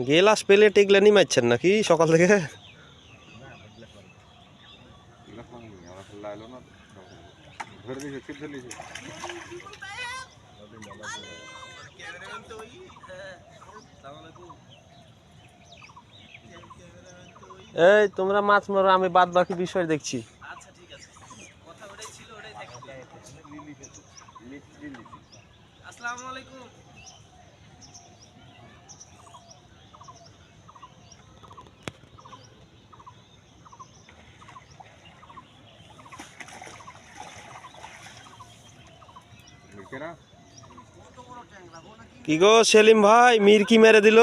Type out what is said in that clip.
গেলাস প্লেট এগুলো নিয়ে মারছেন নাকি সকাল থেকে? এই তোমরা মাছ মারো, আমি বাদ বাকি বিষয় দেখছি। আচ্ছা ঠিক আছে, কথা ওটাই ছিল, ওটাই দেখছি। আসসালামু আলাইকুম। কি গো সেলিম ভাই, মির কি মেরে দিল?